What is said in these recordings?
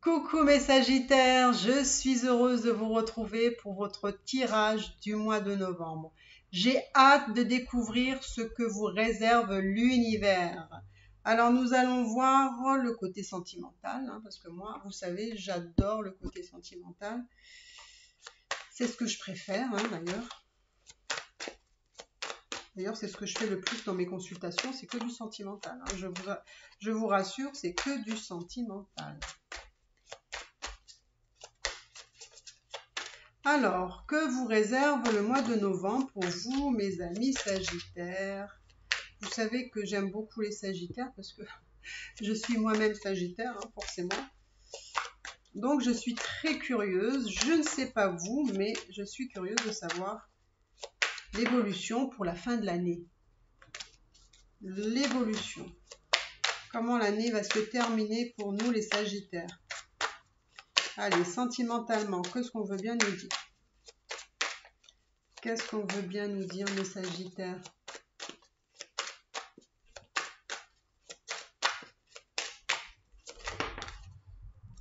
Coucou mes Sagittaires, je suis heureuse de vous retrouver pour votre tirage du mois de novembre. J'ai hâte de découvrir ce que vous réserve l'univers. Alors nous allons voir le côté sentimental, parce que moi, vous savez, j'adore le côté sentimental. C'est ce que je préfère d'ailleurs. D'ailleurs, c'est ce que je fais le plus dans mes consultations, c'est que du sentimental. Je vous rassure, c'est que du sentimental. Alors, que vous réserve le mois de novembre pour vous, mes amis Sagittaires? Vous savez que j'aime beaucoup les Sagittaires parce que je suis moi-même Sagittaire, forcément. Donc, je suis très curieuse. Je ne sais pas vous, mais je suis curieuse de savoir l'évolution pour la fin de l'année. L'évolution. Comment l'année va se terminer pour nous, les Sagittaires? Allez, sentimentalement, qu'est-ce qu'on veut bien nous dire? Qu'est-ce qu'on veut bien nous dire, mes Sagittaires?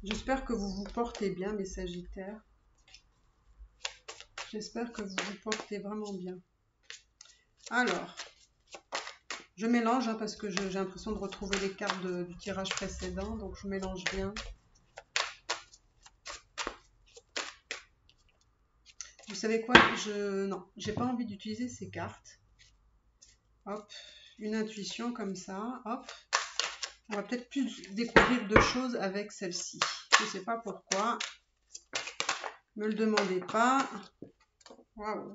J'espère que vous vous portez bien, mes Sagittaires. J'espère que vous vous portez vraiment bien. Alors, je mélange parce que j'ai l'impression de retrouver les cartes du tirage précédent, donc je mélange bien. Vous savez quoi? Non, j'ai pas envie d'utiliser ces cartes. Hop, une intuition comme ça, hop. On va peut-être plus découvrir de choses avec celle-ci. Je ne sais pas pourquoi. Ne me le demandez pas. Waouh.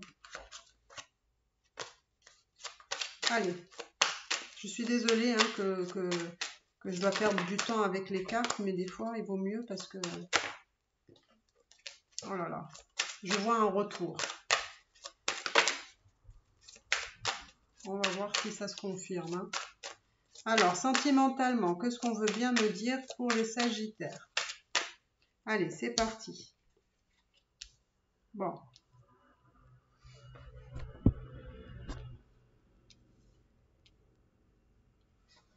Allez. Je suis désolée que je dois perdre du temps avec les cartes, mais des fois, il vaut mieux parce que... Oh là là. Je vois un retour. On va voir si ça se confirme. Alors, sentimentalement, qu'est-ce qu'on veut bien me dire pour les Sagittaires? Allez, c'est parti. Bon.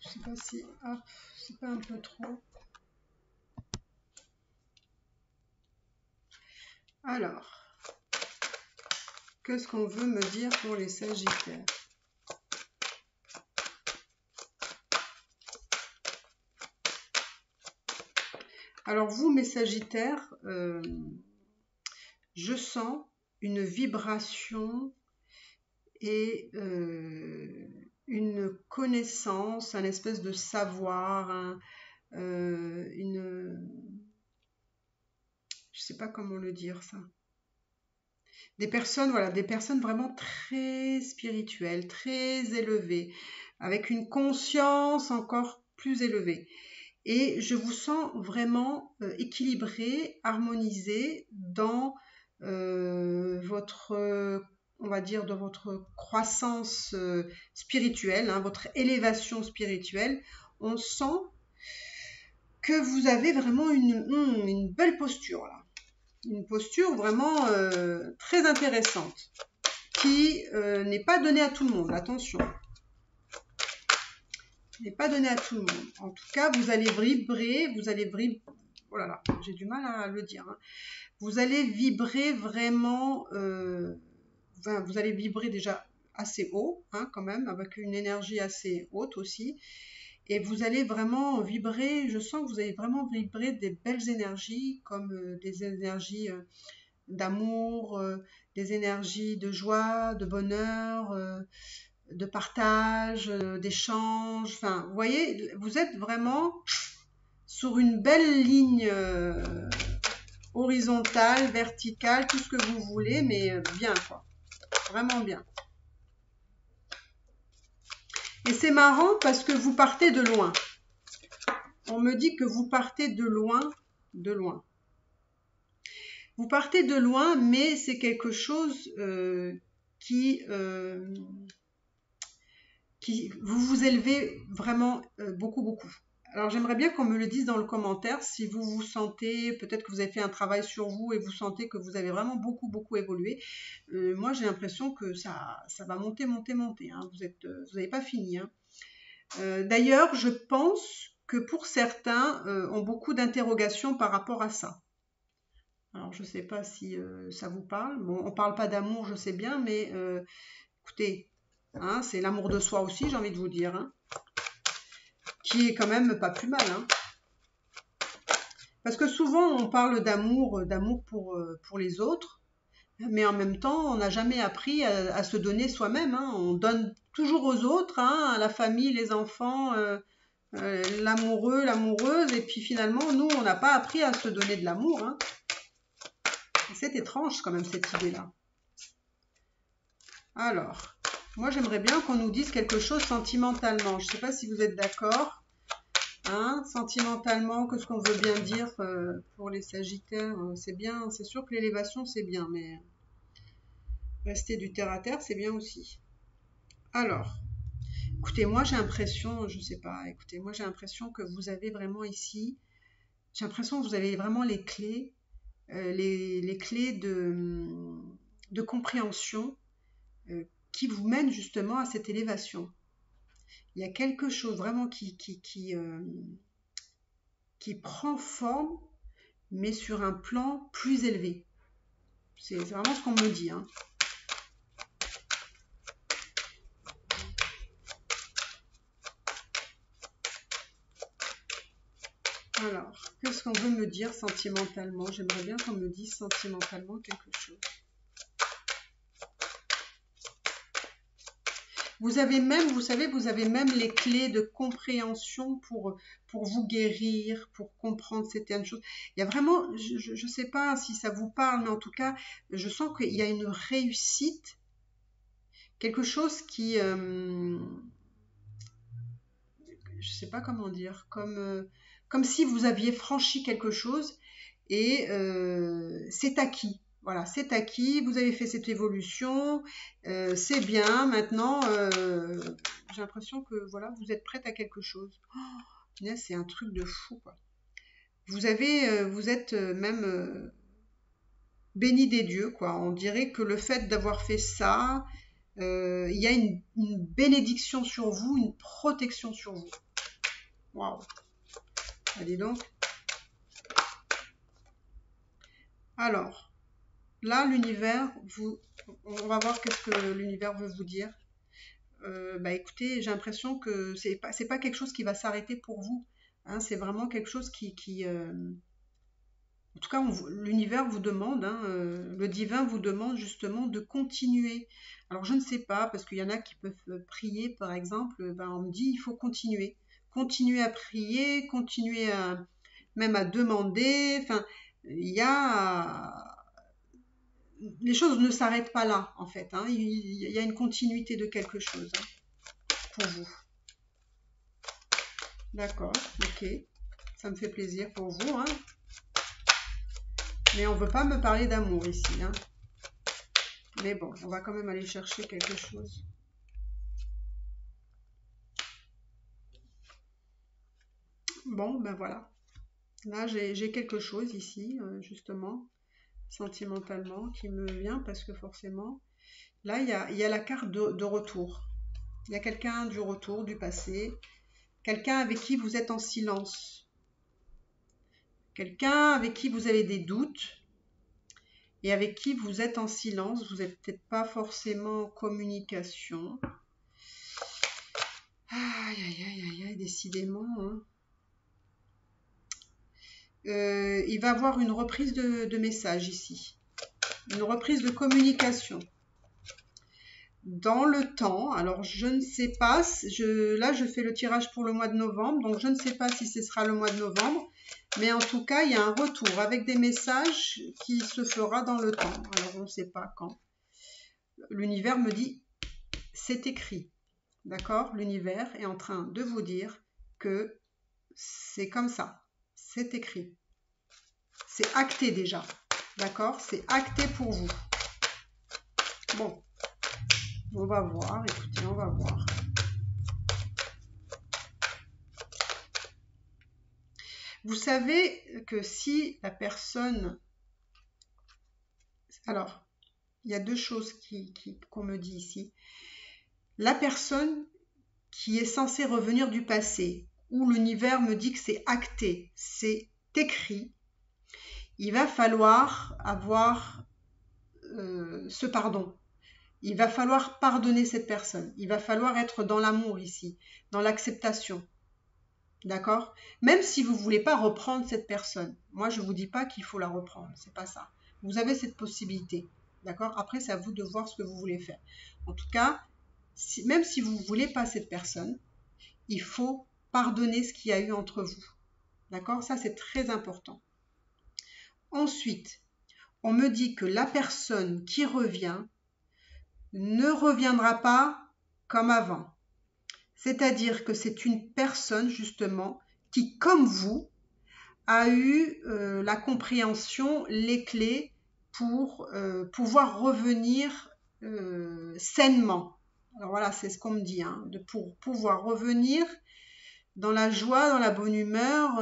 Je sais pas si... Ah, c'est pas un peu trop. Alors, qu'est-ce qu'on veut me dire pour les Sagittaires? Alors vous, mes Sagittaires, je sens une vibration et une connaissance, un espèce de savoir, je sais pas comment le dire ça. Des personnes, voilà, des personnes vraiment très spirituelles, très élevées, avec une conscience encore plus élevée. Et je vous sens vraiment équilibré, harmonisé dans votre, on va dire, dans votre croissance spirituelle, votre élévation spirituelle. On sent que vous avez vraiment une belle posture là. Une posture vraiment très intéressante qui n'est pas donnée à tout le monde, attention. N'est pas donné à tout le monde. En tout cas, vous allez vibrer, oh là là, j'ai du mal à le dire. Vous allez vibrer vraiment, vous allez vibrer déjà assez haut, quand même, avec une énergie assez haute aussi. Et vous allez vraiment vibrer, je sens que vous allez vraiment vibrer des belles énergies, comme des énergies d'amour, des énergies de joie, de bonheur, de partage, d'échange. Enfin, vous voyez, vous êtes vraiment sur une belle ligne horizontale, verticale, tout ce que vous voulez, mais bien quoi. Vraiment bien. Et c'est marrant parce que vous partez de loin. On me dit que vous partez de loin, de loin. Vous partez de loin, mais c'est quelque chose qui vous vous élevez vraiment beaucoup, beaucoup. Alors j'aimerais bien qu'on me le dise dans le commentaire si vous vous sentez, peut-être que vous avez fait un travail sur vous et vous sentez que vous avez vraiment beaucoup, beaucoup évolué. Moi j'ai l'impression que ça va monter, monter, monter. Vous n'avez pas fini. D'ailleurs je pense que pour certains ont beaucoup d'interrogations par rapport à ça. Alors, je ne sais pas si ça vous parle. Bon, on ne parle pas d'amour, je sais bien, mais écoutez, hein, c'est l'amour de soi aussi, j'ai envie de vous dire, hein, qui est quand même pas plus mal. Hein. Parce que souvent, on parle d'amour pour les autres, mais en même temps, on n'a jamais appris à se donner soi-même. Hein. On donne toujours aux autres, hein, à la famille, les enfants, l'amoureux, l'amoureuse, et puis finalement, nous, on n'a pas appris à se donner de l'amour. Hein. C'est étrange quand même cette idée-là. Alors, moi j'aimerais bien qu'on nous dise quelque chose sentimentalement. Je ne sais pas si vous êtes d'accord. Hein, sentimentalement, que ce qu'on veut bien dire pour les Sagittaires, c'est bien. C'est sûr que l'élévation c'est bien, mais rester du terre à terre c'est bien aussi. Alors, écoutez, moi j'ai l'impression, je sais pas, écoutez, moi j'ai l'impression que vous avez vraiment ici, j'ai l'impression que vous avez vraiment les clés, les clés de compréhension qui vous mènent justement à cette élévation. Il y a quelque chose vraiment qui prend forme, mais sur un plan plus élevé. C'est vraiment ce qu'on me dit. Hein. Alors, qu'est-ce qu'on veut me dire sentimentalement? J'aimerais bien qu'on me dise sentimentalement quelque chose. Vous avez même, vous savez, vous avez même les clés de compréhension pour vous guérir, pour comprendre certaines choses. Il y a vraiment, je ne sais pas si ça vous parle, mais en tout cas, je sens qu'il y a une réussite, quelque chose qui, je ne sais pas comment dire, comme si vous aviez franchi quelque chose et c'est acquis. Voilà, c'est acquis, vous avez fait cette évolution, c'est bien, maintenant, j'ai l'impression que voilà, vous êtes prête à quelque chose. Oh, c'est un truc de fou, quoi. Vous êtes même béni des dieux, quoi. On dirait que le fait d'avoir fait ça, il y a une bénédiction sur vous, une protection sur vous. Waouh. Allez donc. Alors, là, l'univers, on va voir qu'est-ce que l'univers veut vous dire. Bah écoutez, j'ai l'impression que c'est pas quelque chose qui va s'arrêter pour vous. Hein, c'est vraiment quelque chose en tout cas, l'univers vous demande, hein, le divin vous demande justement de continuer. Alors je ne sais pas, parce qu'il y en a qui peuvent prier, par exemple, ben, on me dit il faut continuer. Continuer à prier, continuer même à demander. Enfin, il y a les choses ne s'arrêtent pas là, en fait. Hein. Il y a une continuité de quelque chose hein, pour vous. D'accord, ok. Ça me fait plaisir pour vous. Hein. Mais on ne veut pas me parler d'amour ici. Hein. Mais bon, on va quand même aller chercher quelque chose. Bon, ben voilà. Là, j'ai quelque chose ici, justement, sentimentalement, qui me vient parce que forcément, là, il y a la carte de retour. Il y a quelqu'un du retour, du passé, quelqu'un avec qui vous êtes en silence, quelqu'un avec qui vous avez des doutes et avec qui vous êtes en silence, vous n'êtes peut-être pas forcément en communication. Aïe, aïe, aïe, aïe, aïe, décidément. Hein. Il va y avoir une reprise de message ici, une reprise de communication. Dans le temps, alors je ne sais pas, là je fais le tirage pour le mois de novembre, donc je ne sais pas si ce sera le mois de novembre, mais en tout cas il y a un retour avec des messages qui se fera dans le temps, alors on ne sait pas quand. L'univers me dit, c'est écrit, d'accord? L'univers est en train de vous dire que c'est comme ça, c'est écrit, c'est acté déjà, d'accord? C'est acté pour vous. Bon. On va voir, écoutez, on va voir. Vous savez que si la personne... Alors, il y a deux choses qu'on me dit ici. La personne qui est censée revenir du passé, où l'univers me dit que c'est acté, c'est écrit, il va falloir avoir ce pardon. Il va falloir pardonner cette personne. Il va falloir être dans l'amour ici, dans l'acceptation. D'accord? Même si vous ne voulez pas reprendre cette personne. Moi, je ne vous dis pas qu'il faut la reprendre. C'est pas ça. Vous avez cette possibilité. D'accord? Après, c'est à vous de voir ce que vous voulez faire. En tout cas, même si vous ne voulez pas cette personne, il faut pardonner ce qu'il y a eu entre vous. D'accord? Ça, c'est très important. Ensuite, on me dit que la personne qui revient ne reviendra pas comme avant. C'est-à-dire que c'est une personne, justement, qui, comme vous, a eu la compréhension, les clés pour pouvoir revenir sainement. Alors voilà, c'est ce qu'on me dit, hein, pour pouvoir revenir dans la joie, dans la bonne humeur.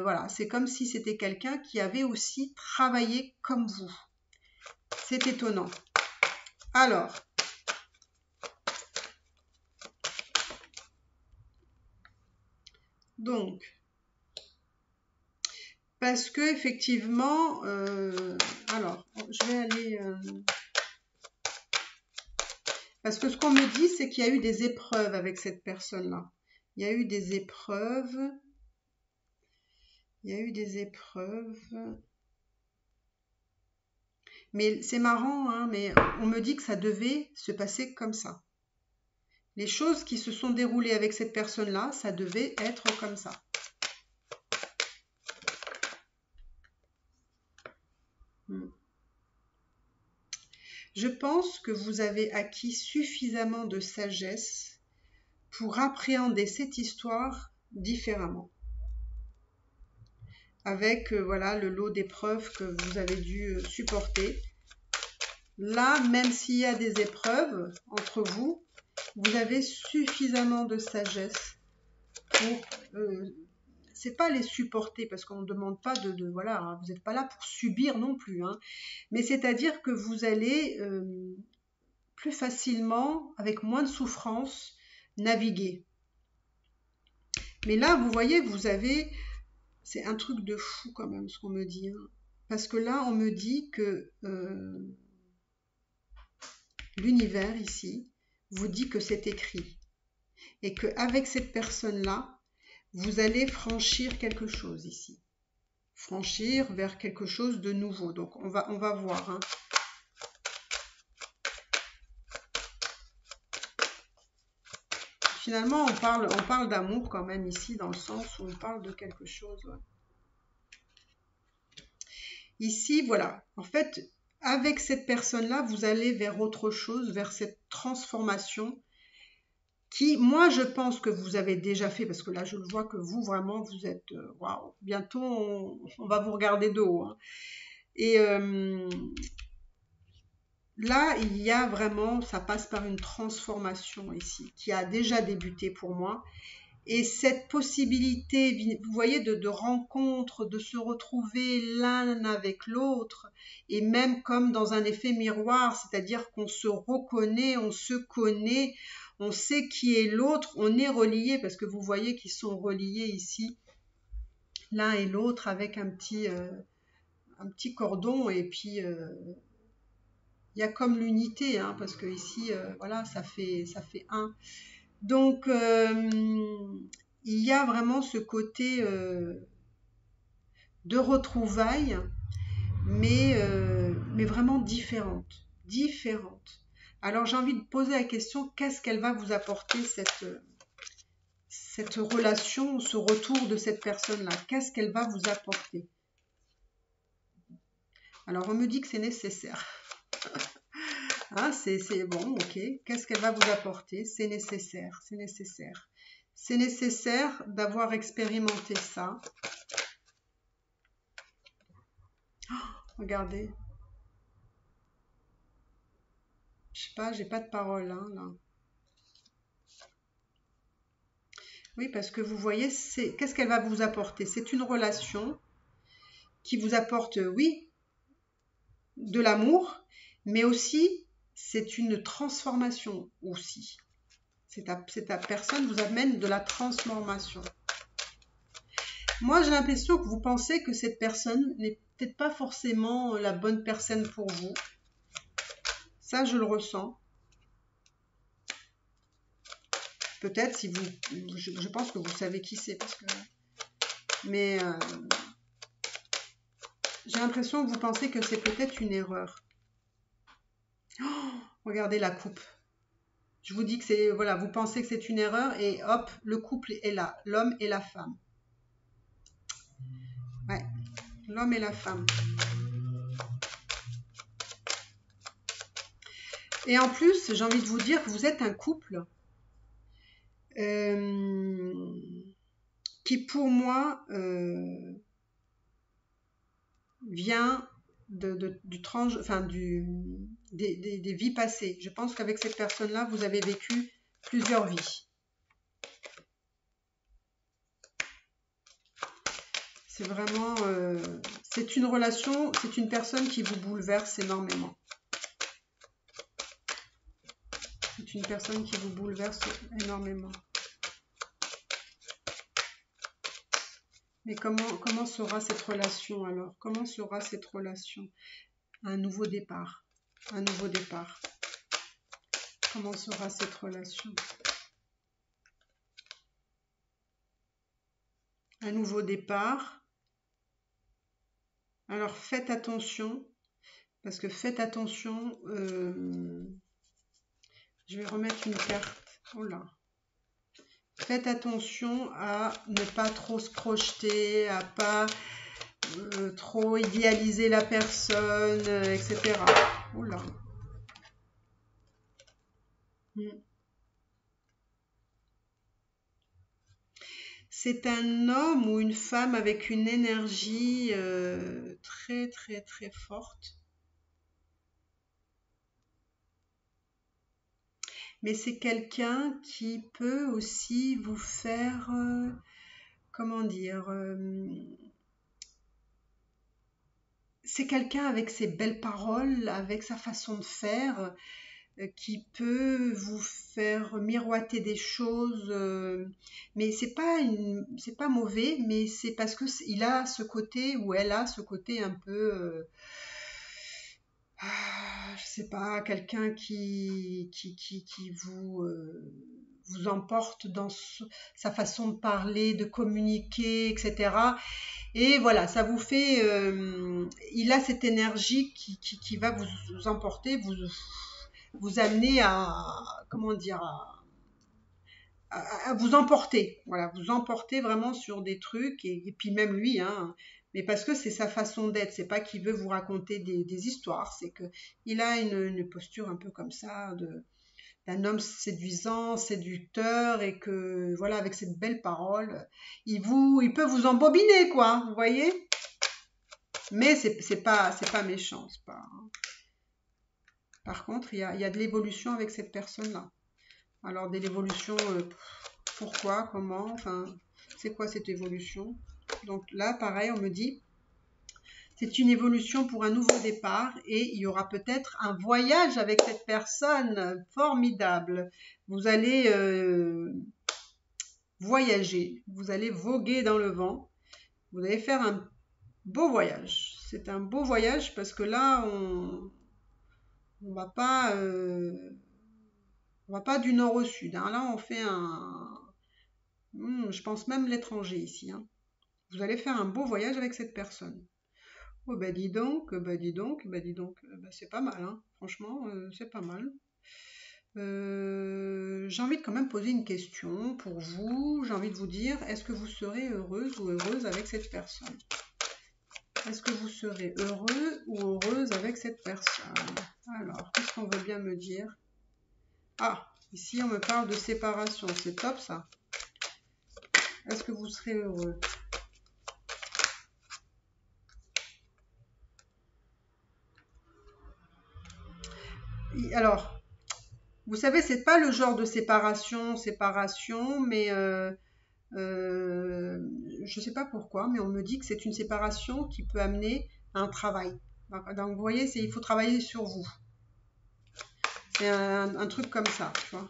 Voilà, c'est comme si c'était quelqu'un qui avait aussi travaillé comme vous. C'est étonnant. Alors, donc, parce que effectivement, alors, je vais aller... parce que ce qu'on me dit, c'est qu'il y a eu des épreuves avec cette personne-là. Il y a eu des épreuves. Il y a eu des épreuves. Mais c'est marrant, hein, mais on me dit que ça devait se passer comme ça. Les choses qui se sont déroulées avec cette personne-là, ça devait être comme ça. Je pense que vous avez acquis suffisamment de sagesse pour appréhender cette histoire différemment. Avec voilà, le lot d'épreuves que vous avez dû supporter. Là, même s'il y a des épreuves entre vous, vous avez suffisamment de sagesse pour... c'est pas les supporter, parce qu'on ne demande pas voilà, hein, vous n'êtes pas là pour subir non plus, hein, mais c'est-à-dire que vous allez plus facilement, avec moins de souffrance, naviguer. Mais là, vous voyez, vous avez... C'est un truc de fou quand même, ce qu'on me dit. Hein. Parce que là, on me dit que l'univers, ici, vous dit que c'est écrit. Et qu'avec cette personne-là, vous allez franchir quelque chose ici. Franchir vers quelque chose de nouveau. Donc, on va voir. Hein. Finalement, on parle d'amour quand même ici, dans le sens où on parle de quelque chose. Ouais. Ici, voilà. En fait, avec cette personne-là, vous allez vers autre chose, vers cette transformation qui, moi, je pense que vous avez déjà fait, parce que là, je le vois que vous, vraiment, vous êtes... Waouh, bientôt, on va vous regarder de haut. Hein. Et là, il y a vraiment, ça passe par une transformation ici, qui a déjà débuté pour moi. Et cette possibilité, vous voyez, de rencontre, de se retrouver l'un avec l'autre, et même comme dans un effet miroir, c'est-à-dire qu'on se reconnaît, on se connaît, on sait qui est l'autre, on est reliés, parce que vous voyez qu'ils sont reliés ici, l'un et l'autre, avec un petit cordon, et puis il y a comme l'unité, hein, parce que ici, voilà, ça fait un. Donc, il y a vraiment ce côté de retrouvailles, mais vraiment différente. Alors, j'ai envie de poser la question, qu'est-ce qu'elle va vous apporter, cette relation, ce retour de cette personne-là? Qu'est-ce qu'elle va vous apporter? Alors, on me dit que c'est nécessaire. Hein, c'est bon, ok. Qu'est-ce qu'elle va vous apporter? C'est nécessaire, c'est nécessaire. C'est nécessaire d'avoir expérimenté ça. Oh, regardez. Je sais pas, j'ai pas de parole, hein, là. Oui, parce que vous voyez, qu'est-ce qu'elle va vous apporter? C'est une relation qui vous apporte, oui, de l'amour, mais aussi, c'est une transformation aussi. Cette personne vous amène de la transformation. Moi, j'ai l'impression que vous pensez que cette personne n'est peut-être pas forcément la bonne personne pour vous. Ça, je le ressens. Peut-être si vous... Je pense que vous savez qui c'est. Parce que... Mais j'ai l'impression que vous pensez que c'est peut-être une erreur. Oh, regardez la coupe. Je vous dis que c'est... Voilà, vous pensez que c'est une erreur et hop, le couple est là. L'homme et la femme. Ouais, l'homme et la femme. Et en plus, j'ai envie de vous dire que vous êtes un couple qui, pour moi, vient des vies passées. Je pense qu'avec cette personne-là, vous avez vécu plusieurs vies. C'est vraiment... c'est une relation, c'est une personne qui vous bouleverse énormément. C'est une personne qui vous bouleverse énormément. Mais comment sera cette relation alors? Comment sera cette relation? Un nouveau départ. Un nouveau départ. Comment sera cette relation? Un nouveau départ. Alors faites attention. Parce que faites attention. Je vais remettre une carte. Oh là. Faites attention à ne pas trop se projeter, à pas trop idéaliser la personne, etc. Oh là. C'est un homme ou une femme avec une énergie très très très forte. Mais c'est quelqu'un qui peut aussi vous faire, comment dire, c'est quelqu'un avec ses belles paroles, avec sa façon de faire, qui peut vous faire miroiter des choses, mais c'est pas mauvais, mais c'est parce que il a ce côté ou elle a ce côté un peu je sais pas, quelqu'un qui vous emporte dans sa façon de parler, de communiquer, etc. Et voilà, ça vous fait... il a cette énergie qui va vous emporter, vous amener à... Comment dire à vous emporter. Voilà, vous emporter vraiment sur des trucs. Et puis même lui, hein, mais parce que c'est sa façon d'être, c'est pas qu'il veut vous raconter des histoires, c'est que il a une posture un peu comme ça d'un homme séduisant, séducteur, et que voilà, avec cette belle parole, il peut vous embobiner, quoi, vous voyez. Mais c'est pas méchant, c'est pas. Par contre, il y a de l'évolution avec cette personne-là. Alors de l'évolution, pourquoi, comment, enfin, c'est quoi cette évolution? Donc là, pareil, on me dit, c'est une évolution pour un nouveau départ et il y aura peut-être un voyage avec cette personne formidable. Vous allez voyager, vous allez voguer dans le vent, vous allez faire un beau voyage. C'est un beau voyage parce que là, on va pas du nord au sud. Hein. Là, on fait je pense même l'étranger ici. Hein. Vous allez faire un beau voyage avec cette personne. Oh bah dis donc, c'est pas mal, hein. Franchement, c'est pas mal. J'ai envie de quand même poser une question pour vous. J'ai envie de vous dire, est-ce que vous serez heureuse ou heureuse avec cette personne? Est-ce que vous serez heureux ou heureuse avec cette personne? Alors, qu'est-ce qu'on veut bien me dire? Ah, ici on me parle de séparation, c'est top ça. Est-ce que vous serez heureux? Alors, vous savez, c'est pas le genre de séparation, mais je sais pas pourquoi, mais on me dit que c'est une séparation qui peut amener à un travail. Donc, vous voyez, il faut travailler sur vous. C'est un truc comme ça, tu vois.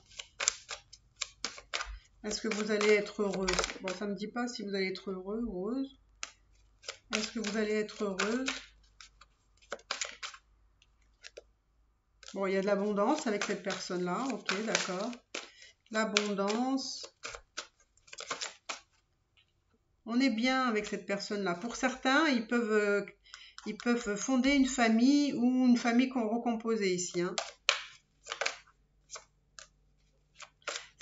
Est-ce que vous allez être heureuse? Bon, ça ne me dit pas si vous allez être heureux ou heureuse. Est-ce que vous allez être heureuse? Bon, il y a de l'abondance avec cette personne-là. Ok, d'accord. L'abondance. On est bien avec cette personne-là. Pour certains, ils peuvent fonder une famille ou une famille qu'on recomposée ici. Hein.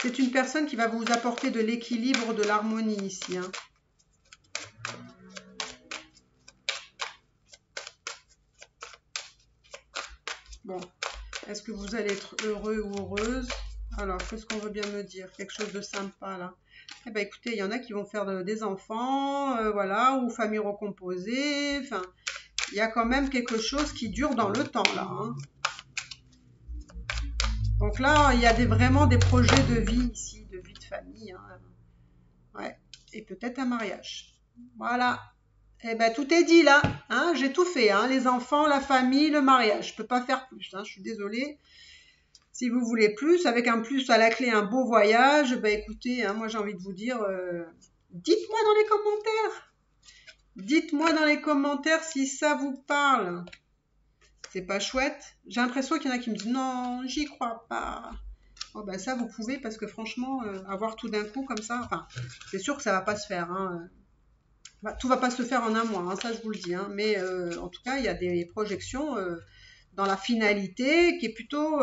C'est une personne qui va vous apporter de l'équilibre, de l'harmonie ici. Hein. Bon, est-ce que vous allez être heureux ou heureuse? Alors, qu'est-ce qu'on veut bien me dire? Quelque chose de sympa, là. Eh bien, écoutez, il y en a qui vont faire des enfants, voilà, ou famille recomposée. Enfin, il y a quand même quelque chose qui dure dans le temps, là. Hein. Donc là, il y a vraiment des projets de vie ici, de vie de famille. Hein. Ouais. Et peut-être un mariage. Voilà. Eh ben, tout est dit là. Hein, j'ai tout fait. Hein, les enfants, la famille, le mariage. Je peux pas faire plus. Hein, je suis désolée. Si vous voulez plus, avec un plus à la clé, un beau voyage, ben écoutez, hein, moi j'ai envie de vous dire, dites-moi dans les commentaires. Dites-moi dans les commentaires si ça vous parle. C'est pas chouette. J'ai l'impression qu'il y en a qui me disent non, j'y crois pas. Oh ben ça vous pouvez parce que franchement, avoir tout d'un coup comme ça, enfin, c'est sûr que ça va pas se faire. Hein. Tout va pas se faire en un mois, hein, ça je vous le dis. Hein, mais en tout cas, il y a des projections dans la finalité qui est plutôt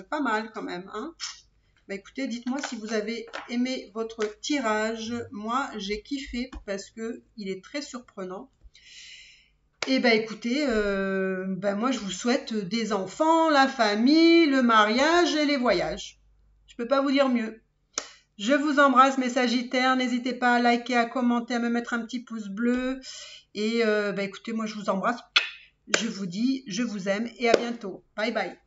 pas mal quand même. Hein. Bah écoutez, dites-moi si vous avez aimé votre tirage. Moi, j'ai kiffé parce que il est très surprenant. Et bah écoutez, moi je vous souhaite des enfants, la famille, le mariage et les voyages. Je peux pas vous dire mieux. Je vous embrasse mes Sagittaires, n'hésitez pas à liker, à commenter, à me mettre un petit pouce bleu. Et écoutez, moi je vous embrasse, je vous dis, je vous aime et à bientôt. Bye bye.